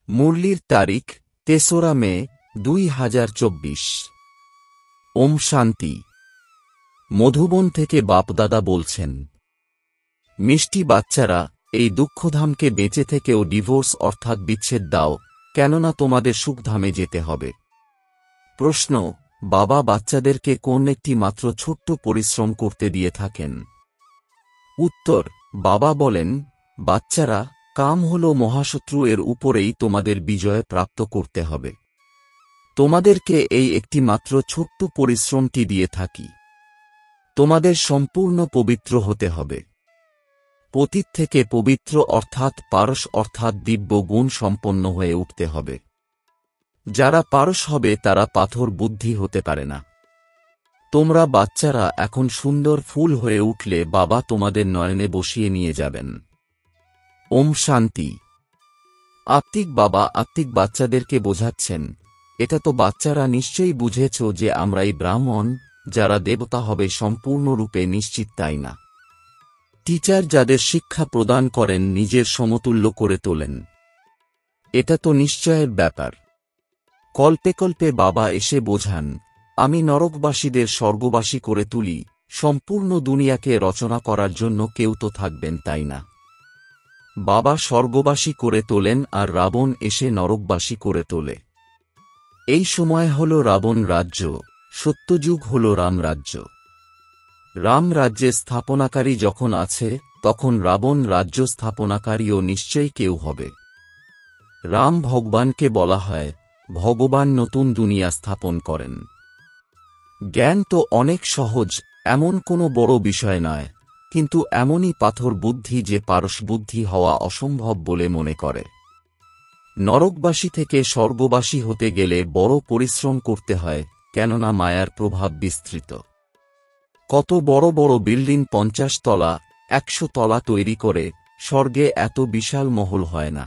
মুরলির তারিখ ৩রা মে ২০২৪। ওম শান্তি। মধুবন থেকে বাপদাদা বলছেন, মিষ্টি বাচ্চারা, এই দুঃখধামকে বেঁচে থেকেও ডিভোর্স অর্থাৎ বিচ্ছেদ দাও, কেননা তোমাদের সুখধামে যেতে হবে। প্রশ্ন, বাবা বাচ্চাদেরকে কোন একটি মাত্র ছোট্ট পরিশ্রম করতে দিয়ে থাকেন? উত্তর, বাবা বলেন, বাচ্চারা, কাম হল মহাশত্রু, এর উপরেই তোমাদের বিজয় প্রাপ্ত করতে হবে। তোমাদেরকে এই একটি মাত্র ছোট্ট পরিশ্রমটি দিয়ে থাকি। তোমাদের সম্পূর্ণ পবিত্র হতে হবে। পতীত থেকে পবিত্র অর্থাৎ পারস অর্থাৎ দিব্য গুণ সম্পন্ন হয়ে উঠতে হবে। যারা পারস হবে তারা পাথর বুদ্ধি হতে পারে না। তোমরা বাচ্চারা এখন সুন্দর ফুল হয়ে উঠলে বাবা তোমাদের নয়নে বসিয়ে নিয়ে যাবেন। ওম শান্তি। আত্মিক বাবা আত্মিক বাচ্চাদেরকে বোঝাচ্ছেন, এটা তো বাচ্চারা নিশ্চয়ই বুঝেছ যে আমরাই ব্রাহ্মণ, যারা দেবতা হবে সম্পূর্ণরূপে নিশ্চিত তাই না। টিচার যাদের শিক্ষা প্রদান করেন নিজের সমতুল্য করে তোলেন। এটা তো নিশ্চয়ের ব্যাপার। কল্পে কল্পে বাবা এসে বোঝান, আমি নরকবাসীদের স্বর্গবাসী করে তুলি, সম্পূর্ণ দুনিয়াকে রচনা করার জন্য কেউ তো থাকবেন তাই না। বাবা স্বর্গবাসী করে তোলেন আর রাবণ এসে নরকবাসী করে তোলে। এই সময় হল রাবণ রাজ্য, সত্যযুগ হল রামরাজ্য। রাম রাজ্যে স্থাপনাকারী যখন আছে তখন রাবণ রাজ্য স্থাপনাকারীও নিশ্চয়ই কেউ হবে। রাম ভগবানকে বলা হয়, ভগবান নতুন দুনিয়া স্থাপন করেন। জ্ঞান তো অনেক সহজ, এমন কোনো বড় বিষয় নয়, কিন্তু এমনই পাথর বুদ্ধি যে পারস বুদ্ধি হওয়া অসম্ভব বলে মনে করে। নরকবাসী থেকে স্বর্গবাসী হতে গেলে বড় পরিশ্রম করতে হয়, কেননা মায়ার প্রভাব বিস্তৃত। কত বড় বড় বিল্ডিং ৫০ তলা ১০০ তলা তৈরি করে, স্বর্গে এত বিশাল মহল হয় না।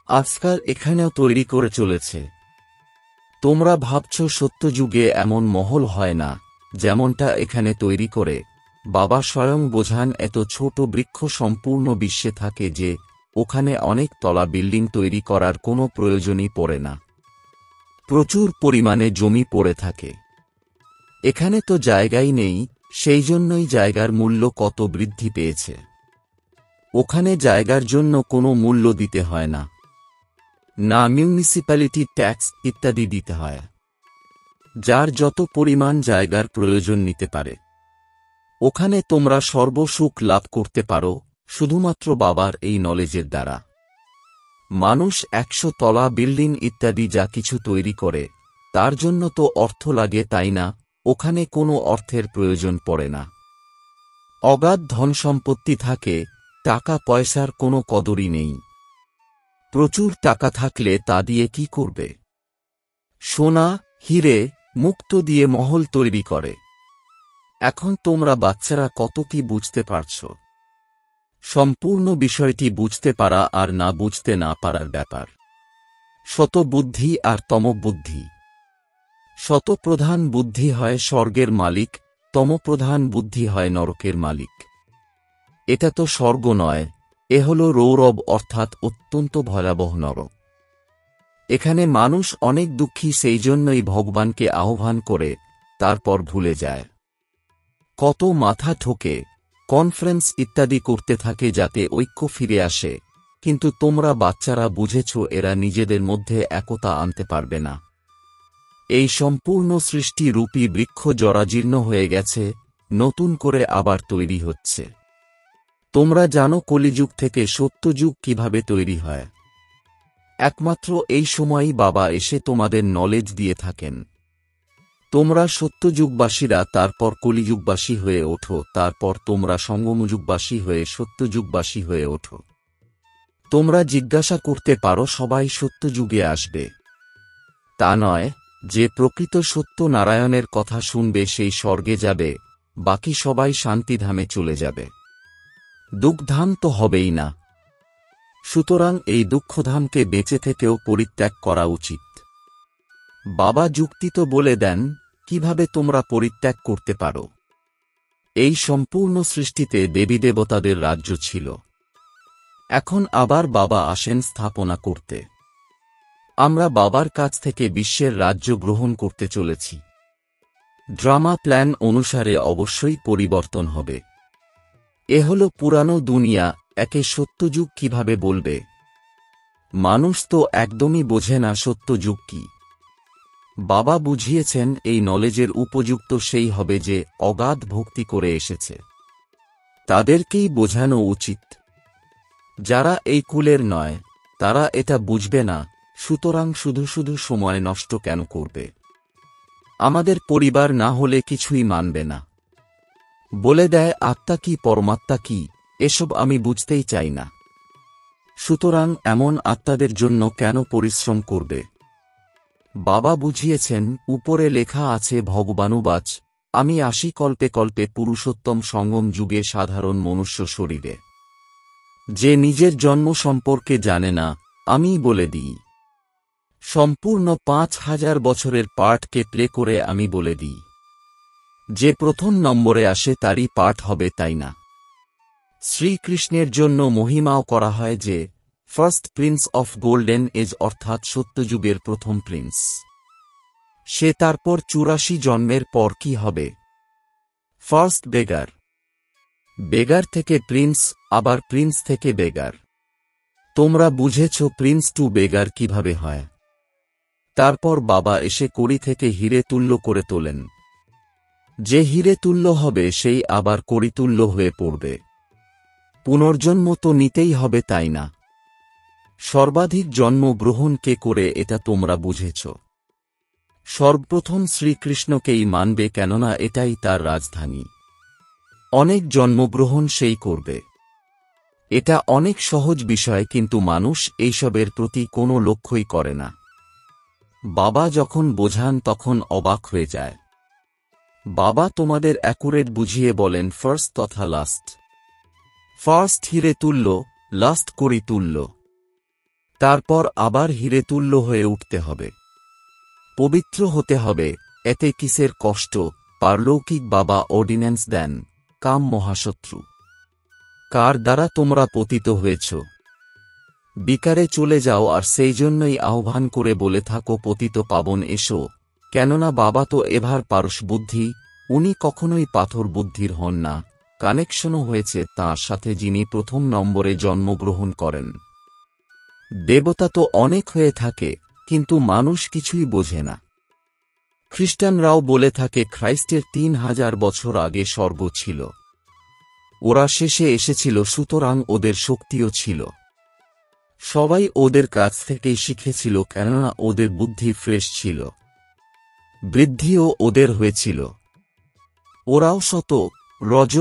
আজকাল এখানেও তৈরি করে চলেছে। তোমরা ভাবছ সত্যযুগে এমন মহল হয় না, যেমনটা এখানে তৈরি করে। বাবা স্বয়ং বোঝান, এত ছোট বৃক্ষ সম্পূর্ণ বিশ্বে থাকে যে ওখানে অনেক তলা বিল্ডিং তৈরি করার কোনো প্রয়োজনই পড়ে না। প্রচুর পরিমাণে জমি পড়ে থাকে। এখানে তো জায়গাই নেই, সেই জন্যই জায়গার মূল্য কত বৃদ্ধি পেয়েছে। ওখানে জায়গার জন্য কোনো মূল্য দিতে হয় না, না মিউনিসিপ্যালিটি ট্যাক্স ইত্যাদি দিতে হয়। যার যত পরিমাণ জায়গার প্রয়োজন নিতে পারে। ওখানে তোমরা সর্বসুখ লাভ করতে পারো শুধুমাত্র বাবার এই নলেজের দ্বারা। মানুষ ১০০ তলা বিল্ডিং ইত্যাদি যা কিছু তৈরি করে, তার জন্য তো অর্থ লাগে তাই না, ওখানে কোনো অর্থের প্রয়োজন পড়ে না। অগাধ ধনসম্পত্তি থাকে, টাকা পয়সার কোনো কদরই নেই। প্রচুর টাকা থাকলে তা দিয়ে কি করবে? সোনা, হিরে, মুক্ত দিয়ে মহল তৈরি করে। এখন তোমরা বাচ্চারা কত কি বুঝতে পারছ। সম্পূর্ণ বিষয়টি বুঝতে পারা আর না বুঝতে না পারার ব্যাপার। শত বুদ্ধি আর তমবুদ্ধি। শতপ্রধান বুদ্ধি হয় স্বর্গের মালিক, তমপ্রধান বুদ্ধি হয় নরকের মালিক। এটা তো স্বর্গ নয়, এ হল রৌরব অর্থাৎ অত্যন্ত ভয়াবহ নরক। এখানে মানুষ অনেক দুঃখী, সেই জন্যই ভগবানকে আহ্বান করে তারপর ভুলে যায়। কত মাথা ঠোকে, কনফারেন্স ইত্যাদি করতে থাকে যাতে ঐক্য ফিরে আসে, কিন্তু তোমরা বাচ্চারা বুঝেছ এরা নিজেদের মধ্যে একতা আনতে পারবে না। এই সম্পূর্ণ সৃষ্টি রূপী বৃক্ষ জরাজীর্ণ হয়ে গেছে, নতুন করে আবার তৈরি হচ্ছে। তোমরা জানো কলিযুগ থেকে সত্যযুগ কিভাবে তৈরি হয়। একমাত্র এই সময়ই বাবা এসে তোমাদের নলেজ দিয়ে থাকেন। তোমরা সত্যযুগবাসীরা তারপর কলিযুগবাসী হয়ে ওঠো, তারপর তোমরা সঙ্গমযুগবাসী হয়ে সত্যযুগবাসী হয়ে ওঠো। তোমরা জিজ্ঞাসা করতে পারো সবাই সত্যযুগে আসবে। তা নয়, যে প্রকৃত সত্য নারায়ণের কথা শুনবে সেই স্বর্গে যাবে, বাকি সবাই শান্তিধামে চলে যাবে। দুঃখধাম তো হবেই না। সুতরাং এই দুঃখধামকে বেঁচে থেকেও পরিত্যাগ করা উচিত। বাবা যুক্তি তো বলে দেন কিভাবে তোমরা পরিত্যাগ করতে পারো। এই সম্পূর্ণ সৃষ্টিতে দেবী দেবতাদের রাজ্য ছিল। এখন আবার বাবা আসেন স্থাপনা করতে। আমরা বাবার কাছ থেকে বিশ্বের রাজ্য গ্রহণ করতে চলেছি। ড্রামা প্ল্যান অনুসারে অবশ্যই পরিবর্তন হবে। এ হল পুরানো দুনিয়া, একে সত্যযুগ কিভাবে বলবে? মানুষ তো একদমই বোঝে না সত্যযুগ কি। বাবা বুঝিয়েছেন এই নলেজের উপযুক্ত সেই হবে যে অগাধ ভক্তি করে এসেছে। তাদেরকেই বোঝানো উচিত। যারা এই কুলের নয় তারা এটা বুঝবে না, সুতরাং শুধু শুধু সময় নষ্ট কেন করবে? আমাদের পরিবার না হলে কিছুই মানবে না। বলে দেয় আত্মা কি, পরমাত্মা কি, এসব আমি বুঝতেই চাই না। সুতরাং এমন আত্মাদের জন্য কেন পরিশ্রম করবে? বাবা বুঝিয়েছেন, উপরে লেখা আছে ভগবানুবাচ, আমি আসি কল্পে কল্পে পুরুষোত্তম সঙ্গম যুগে সাধারণ মনুষ্য শরীরে। যে নিজের জন্ম সম্পর্কে জানে না, আমিই বলে দিই। সম্পূর্ণ 5000 বছরের পাঠকে প্লে করে আমি বলে দিই। যে প্রথম নম্বরে আসে তারই পাঠ হবে, তাই না? শ্রীকৃষ্ণের জন্য মহিমাও করা হয় যে first prince of golden age, অর্থাৎ সত্যযুগের প্রথম প্রিন্স। সে তারপর 84 জন্মের পর কি হবে? ফার্স্ট বেগার। বেগার থেকে প্রিন্স, আবার প্রিন্স থেকে বেগার। তোমরা বুঝেছ প্রিন্স টু বেগার কিভাবে হয়। তারপর বাবা এসে কড়ি থেকে হিরে তুল্য করে তোলেন। যে হিরে তুল্য হবে সেই আবার কড়িতুল্য হয়ে পড়বে। পুনর্জন্ম তো নিতেই হবে, তাই না? সর্বাধিক জন্ম গ্রহণ কে করে এটা তোমরা বুঝেছ। সর্বপ্রথম শ্রীকৃষ্ণকেই মানবে, কেননা এটাই তার রাজধানী। অনেক জন্মগ্রহণ সেই করবে। এটা অনেক সহজ বিষয়, কিন্তু মানুষ এইসবের প্রতি কোনো লক্ষ্যই করে না। বাবা যখন বোঝান তখন অবাক হয়ে যায়। বাবা তোমাদের অ্যাকুরেট বুঝিয়ে বলেন ফার্স্ট তথা লাস্ট। ফার্স্ট হিরে তুল্য, লাস্ট করি তুল্য। তারপর আবার হিরে তুল্য হয়ে উঠতে হবে। পবিত্র হতে হবে, এতে কিসের কষ্ট? পারলৌকিক বাবা অর্ডিন্যান্স দেন, কাম মহাশত্রু। কার দ্বারা তোমরা পতিত হয়েছ? বিকারে চলে যাও, আর সেই জন্যই আহ্বান করে বলে থাকো পতিত পাবন এসো, কেননা বাবা তো এভার পারস বুদ্ধি, উনি কখনোই পাথর বুদ্ধির হন না। কানেকশনও হয়েছে তাঁর সাথে যিনি প্রথম নম্বরে জন্মগ্রহণ করেন। দেবতা তো অনেক হয়ে থাকে, কিন্তু মানুষ কিছুই বোঝে না। খ্রিস্টানরাও বলে থাকে খ্রাইস্টের 3000 বছর আগে স্বর্গ ছিল। ওরা শেষে এসেছিল, সুতরাং ওদের শক্তিও ছিল। সবাই ওদের কাছ থেকেই শিখেছিল, কেননা ওদের বুদ্ধি ফ্রেশ ছিল। বৃদ্ধিও ওদের হয়েছিল। ওরাও শত, রজ,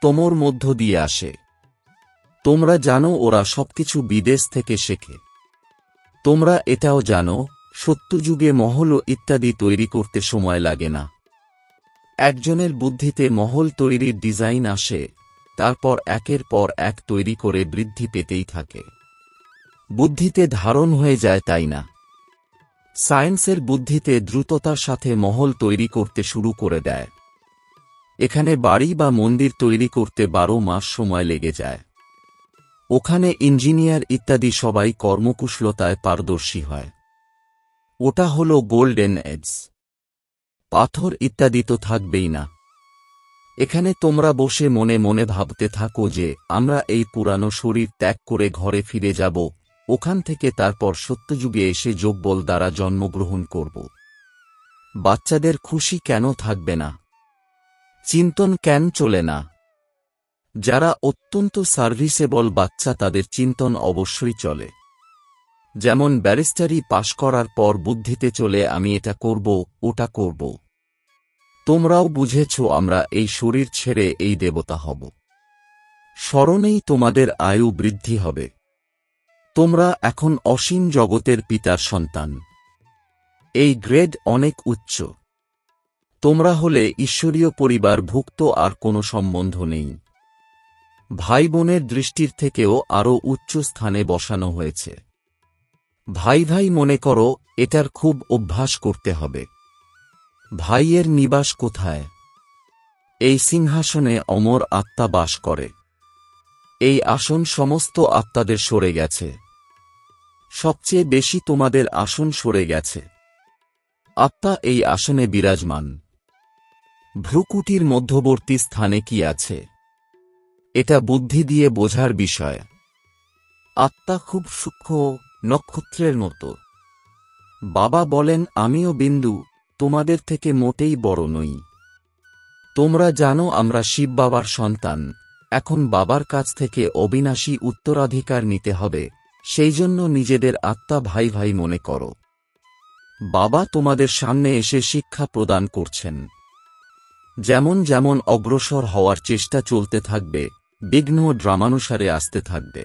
তমোর মধ্য দিয়ে আসে। তোমরা জানো ওরা সবকিছু বিদেশ থেকে শেখে। তোমরা এটাও জানো সত্যযুগে মহল ইত্যাদি তৈরি করতে সময় লাগে না। একজনের বুদ্ধিতে মহল তৈরির ডিজাইন আসে, তারপর একের পর এক তৈরি করে বৃদ্ধি পেতেই থাকে। বুদ্ধিতে ধারণ হয়ে যায়, তাই না? সায়েন্সের বুদ্ধিতে দ্রুততার সাথে মহল তৈরি করতে শুরু করে দেয়। এখানে বাড়ি বা মন্দির তৈরি করতে 12 মাস সময় লেগে যায়। ওখানে ইঞ্জিনিয়ার ইত্যাদি সবাই কর্মকুশলতায় পারদর্শী হয়। ওটা হল গোল্ডেন এজ। পাথর ইত্যাদি তো থাকবেই না। এখানে তোমরা বসে মনে মনে ভাবতে থাকো যে আমরা এই পুরানো শরীর ত্যাগ করে ঘরে ফিরে যাব, ওখান থেকে তারপর সত্যযুগে এসে যোগবল দ্বারা জন্মগ্রহণ করব। বাচ্চাদের খুশি কেন থাকবে না? চিন্তন কেন চলে না? যারা অত্যন্ত সার্ভিসেবল বাচ্চা তাদের চিন্তন অবশ্যই চলে। যেমন ব্যারিস্টারি পাশ করার পর বুদ্ধিতে চলে আমি এটা করব, ওটা করব। তোমরাও বুঝেছ আমরা এই শরীর ছেড়ে এই দেবতা হব। স্মরণেই তোমাদের আয়ু বৃদ্ধি হবে। তোমরা এখন অসীম জগতের পিতার সন্তান। এই গ্রেড অনেক উচ্চ। তোমরা হলে ঈশ্বরীয় পরিবারভুক্ত, আর কোনো সম্বন্ধ নেই। ভাই বোনের দৃষ্টির থেকেও আরও উচ্চ স্থানে বসানো হয়েছে। ভাই ভাই মনে করো, এটার খুব অভ্যাস করতে হবে। ভাইয়ের নিবাস কোথায়? এই সিংহাসনে অমর আত্মা বাস করে। এই আসন সমস্ত আত্মাদের সরে গেছে। সবচেয়ে বেশি তোমাদের আসন সরে গেছে। আত্মা এই আসনে বিরাজমান। ভ্রুকুটির মধ্যবর্তী স্থানে কি আছে, এটা বুদ্ধি দিয়ে বোঝার বিষয়। আত্মা খুব সূক্ষ্ম, নক্ষত্রের মতো। বাবা বলেন, আমিও বিন্দু, তোমাদের থেকে মোটেই বড় নই। তোমরা জানো আমরা শিব বাবার সন্তান, এখন বাবার কাছ থেকে অবিনাশী উত্তরাধিকার নিতে হবে, সেই জন্য নিজেদের আত্মা ভাই ভাই মনে করো। বাবা তোমাদের সামনে এসে শিক্ষা প্রদান করছেন। যেমন যেমন অগ্রসর হওয়ার চেষ্টা চলতে থাকবে, বিঘ্ন ড্রামানুসারে আসতে থাকবে।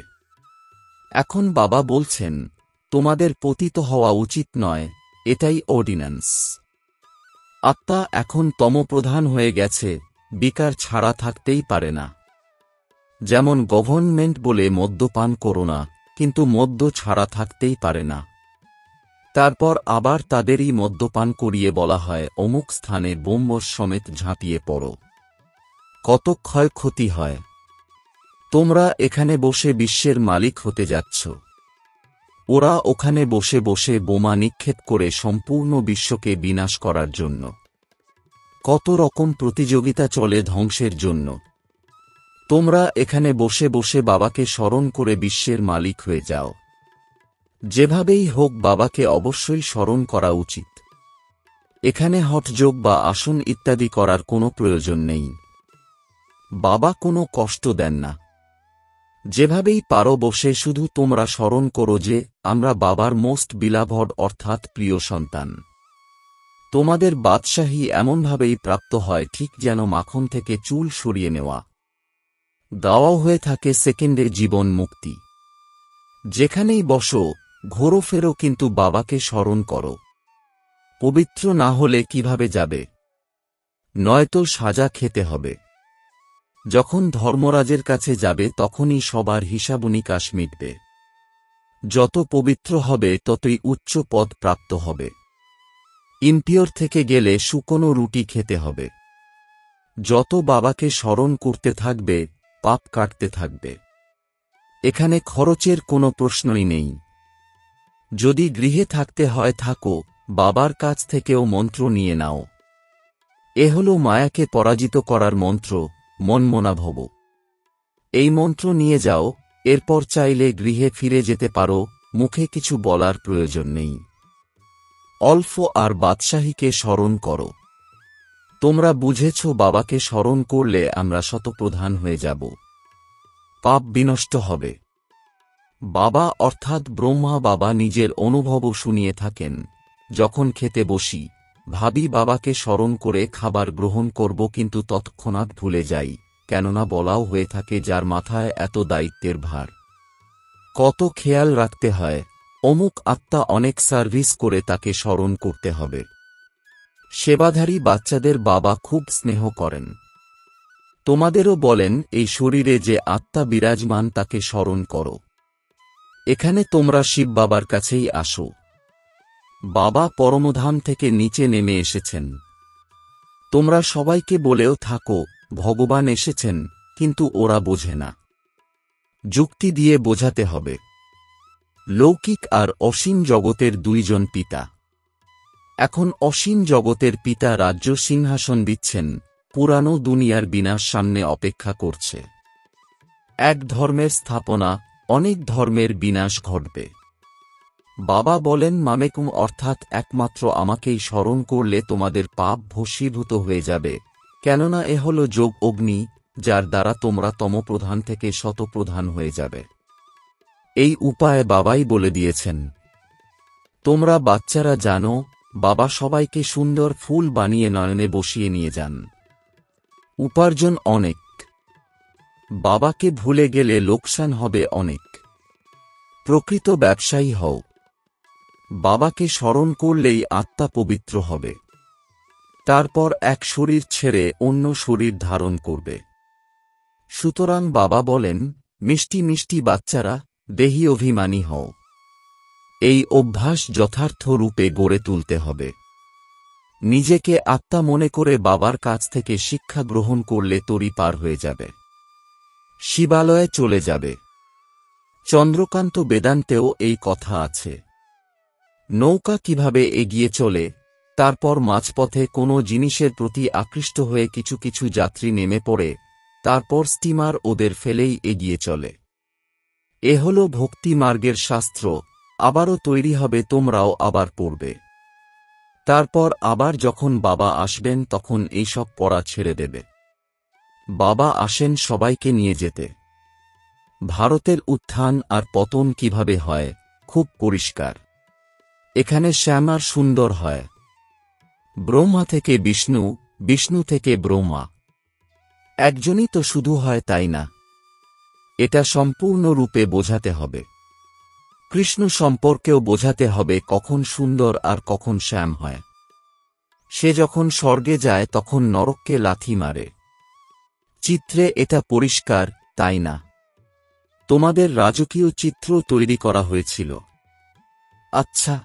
এখন বাবা বলছেন, তোমাদের পতিত হওয়া উচিত নয়, এটাই অর্ডিন্যান্স। আত্মা এখন তমপ্রধান হয়ে গেছে, বিকার ছাড়া থাকতেই পারে না। যেমন গভর্নমেন্ট বলে মদ্যপান করো না, কিন্তু মদ্য ছাড়া থাকতেই পারে না। তারপর আবার তাদেরই মদ্যপান করিয়ে বলা হয় অমুক স্থানে বোম্বস সমেত ঝাঁপিয়ে পড়ো। কত ক্ষয়ক্ষতি হয়। তোমরা এখানে বসে বিশ্বের মালিক হতে যাচ্ছ, ওরা ওখানে বসে বসে বোমা নিক্ষেপ করে সম্পূর্ণ বিশ্বকে বিনাশ করার জন্য। কত রকম প্রতিযোগিতা চলে ধ্বংসের জন্য। তোমরা এখানে বসে বসে বাবাকে স্মরণ করে বিশ্বের মালিক হয়ে যাও। যেভাবেই হোক বাবাকে অবশ্যই স্মরণ করা উচিত। এখানে হঠযোগ বা আসন ইত্যাদি করার কোনো প্রয়োজন নেই। বাবা কোনো কষ্ট দেন না। যেভাবেই পারো বসে শুধু তোমরা স্মরণ করো যে আমরা বাবার মোস্ট বিলাভড অর্থাৎ প্রিয় সন্তান। তোমাদের বাদশাহী এমনভাবেই প্রাপ্ত হয় ঠিক যেন মাখন থেকে চুল সরিয়ে নেওয়া। দেওয়াও হয়ে থাকে সেকেন্ডে জীবন মুক্তি। যেখানেই বসো, ঘোরো ফেরো, কিন্তু বাবাকে স্মরণ করো। পবিত্র না হলে কিভাবে যাবে? নয়তো সাজা খেতে হবে। যখন ধর্মরাজের কাছে যাবে তখনই সবার হিসাবনিকাশ মিটবে। যত পবিত্র হবে ততই উচ্চ পদ প্রাপ্ত হবে। ইম্পিওর থেকে গেলে শুকনো রুটি খেতে হবে। যত বাবাকে স্মরণ করতে থাকবে, পাপ কাটতে থাকবে। এখানে খরচের কোনো প্রশ্নই নেই। যদি গৃহে থাকতে হয় থাকো, বাবার কাছ থেকেও মন্ত্র নিয়ে নাও। এ হল মায়াকে পরাজিত করার মন্ত্র, মনমনা ভব। এই মন্ত্র নিয়ে যাও, এরপর চাইলে গৃহে ফিরে যেতে পারো, মুখে কিছু বলার প্রয়োজন নেই। অল্প আর বাদশাহীকে স্মরণ করো। তোমরা বুঝেছ বাবাকে স্মরণ করলে আমরা শতপ্রধান হয়ে যাব, পাপ বিনষ্ট হবে। বাবা অর্থাৎ ব্রহ্মা বাবা নিজের অনুভবও শুনিয়ে থাকেন। যখন খেতে বসি, ভাবি বাবাকে স্মরণ করে খাবার গ্রহণ করব, কিন্তু তৎক্ষণাৎ ভুলে যাই, কেননা বলাও হয়ে থাকে যার মাথায় এত দায়িত্বের ভার। কত খেয়াল রাখতে হয়, অমুক আত্মা অনেক সার্ভিস করে তাকে স্মরণ করতে হবে। সেবাধারী বাচ্চাদের বাবা খুব স্নেহ করেন। তোমাদেরও বলেন এই শরীরে যে আত্মা বিরাজমান তাকে স্মরণ করো। এখানে তোমরা শিব বাবার কাছেই আসো। বাবা পরমধাম থেকে নিচে নেমে এসেছেন। তোমরা সবাইকে বলেও থাকো ভগবান এসেছেন, কিন্তু ওরা বোঝে না। যুক্তি দিয়ে বোঝাতে হবে। লৌকিক আর অসীম জগতের দুইজন পিতা। এখন অসীম জগতের পিতা রাজ্য সিংহাসন দিচ্ছেন, পুরানো দুনিয়ার বিনাশ সামনে অপেক্ষা করছে। এক ধর্মের স্থাপনা, অনেক ধর্মের বিনাশ ঘটবে। বাবা বলেন মামেকুম অর্থাৎ একমাত্র আমাকেই স্মরণ করলে তোমাদের পাপ ভস্মীভূত হয়ে যাবে, কেননা এ হল যোগ অগ্নি, যার দ্বারা তোমরা তমপ্রধান থেকে শতপ্রধান হয়ে যাবে। এই উপায় বাবাই বলে দিয়েছেন। তোমরা বাচ্চারা জানো, বাবা সবাইকে সুন্দর ফুল বানিয়ে নয়নে বসিয়ে নিয়ে যান। উপার্জন অনেক। বাবাকে ভুলে গেলে লোকসান হবে অনেক। প্রকৃত ব্যবসায়ী হও। বাবাকে স্মরণ করলেই আত্মা পবিত্র হবে। তারপর এক শরীর ছেড়ে অন্য শরীর ধারণ করবে। সুতরাং বাবা বলেন, মিষ্টি মিষ্টি বাচ্চারা, দেহি অভিমানী হও। এই অভ্যাস যথার্থ রূপে গড়ে তুলতে হবে। নিজেকে আত্মা মনে করে বাবার কাছ থেকে শিক্ষা গ্রহণ করলে তরি পার হয়ে যাবে, শিবালয়ে চলে যাবে। চন্দ্রকান্ত বেদান্তেও এই কথা আছে। নৌকা কিভাবে এগিয়ে চলে, তারপর মাঝপথে কোনো জিনিসের প্রতি আকৃষ্ট হয়ে কিছু কিছু যাত্রী নেমে পড়ে, তারপর স্টিমার ওদের ফেলেই এগিয়ে চলে। এ হল ভক্তি মার্গের শাস্ত্র। আবারও তৈরি হবে, তোমরাও আবার পড়বে। তারপর আবার যখন বাবা আসবেন তখন এইসব পড়া ছেড়ে দেবে। বাবা আসেন সবাইকে নিয়ে যেতে। ভারতের উত্থান আর পতন কিভাবে হয়, খুব পরিষ্কার। এখানে শ্যাম আর সুন্দর হয়। ব্রহ্মা থেকে বিষ্ণু, বিষ্ণু থেকে ব্রহ্মা। একজনই তো শুধু হয় তাই না, এটা সম্পূর্ণ রূপে বোঝাতে হবে। কৃষ্ণ সম্পর্কেও বোঝাতে হবে কখন সুন্দর আর কখন শ্যাম হয়। সে যখন স্বর্গে যায় তখন নরককে লাথি মারে। চিত্রে এটা পরিষ্কার, তাই না? তোমাদের রাজকীয় চিত্র তৈরি করা হয়েছিল। আচ্ছা,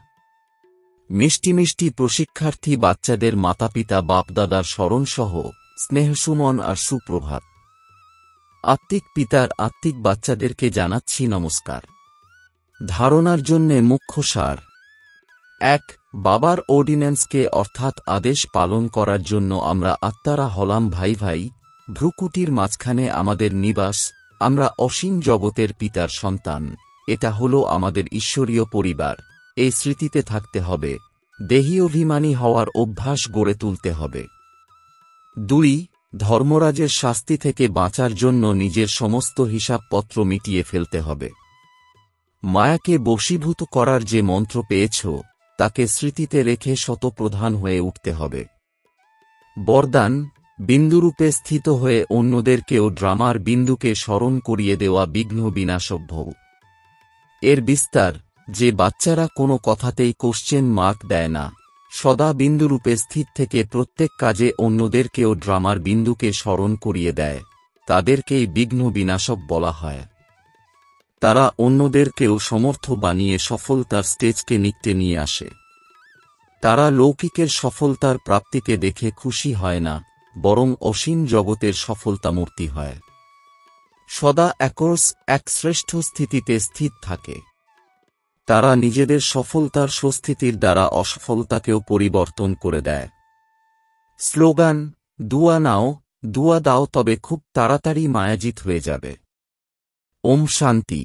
মিষ্টি মিষ্টি প্রশিক্ষার্থী বাচ্চাদের মাতাপিতা বাপদাদার স্মরণসহ স্নেহসুমন আর সুপ্রভাত। আত্মিক পিতার আত্মিক বাচ্চাদেরকে জানাচ্ছি নমস্কার। ধারণার জন্যে মুখ্য সার। ১. বাবার অর্ডিন্যান্সকে অর্থাৎ আদেশ পালন করার জন্য আমরা আত্মারা হলাম ভাই ভাই। ভ্রুকুটির মাঝখানে আমাদের নিবাস। আমরা অসীম জগতের পিতার সন্তান। এটা হল আমাদের ঈশ্বরীয় পরিবার। এই স্মৃতিতে থাকতে হবে। দেহী অভিমানী হওয়ার অভ্যাস গড়ে তুলতে হবে। ২. ধর্মরাজের শাস্তি থেকে বাঁচার জন্য নিজের সমস্ত হিসাবপত্র মিটিয়ে ফেলতে হবে। মায়াকে বশীভূত করার যে মন্ত্র পেয়েছ তাকে স্মৃতিতে রেখে শতপ্রধান হয়ে উঠতে হবে। বরদান, বিন্দুরূপে স্থিত হয়ে অন্যদেরকেও ড্রামার বিন্দুকে স্মরণ করিয়ে দেওয়া বিঘ্ন বিনাশক ভব। এর বিস্তার, যে বাচ্চারা কোনো কথাতেই কোশ্চেন মার্ক দেয় না, সদা বিন্দুরূপে স্থিত থেকে প্রত্যেক কাজে অন্যদেরকেও ড্রামার বিন্দুকে স্মরণ করিয়ে দেয়, তাদেরকেই বিঘ্ন বিনাশক বলা হয়। তারা অন্যদেরকেও সমর্থ বানিয়ে সফলতার স্টেজকে নিকটে নিয়ে আসে। তারা লৌকিকের সফলতার প্রাপ্তিকে দেখে খুশি হয় না, বরং অসীম জগতের সফলতামূর্তি হয়। সদা এক শ্রেষ্ঠ স্থিতিতে স্থিত থাকে। তারা নিজেদের সফলতার স্বস্তিতির দ্বারা অসফলতাকেও পরিবর্তন করে দেয়। স্লোগান, দুয়া নাও, দুয়া দাও, তবে খুব তাড়াতাড়ি মায়াজিত হয়ে যাবে। ওম শান্তি।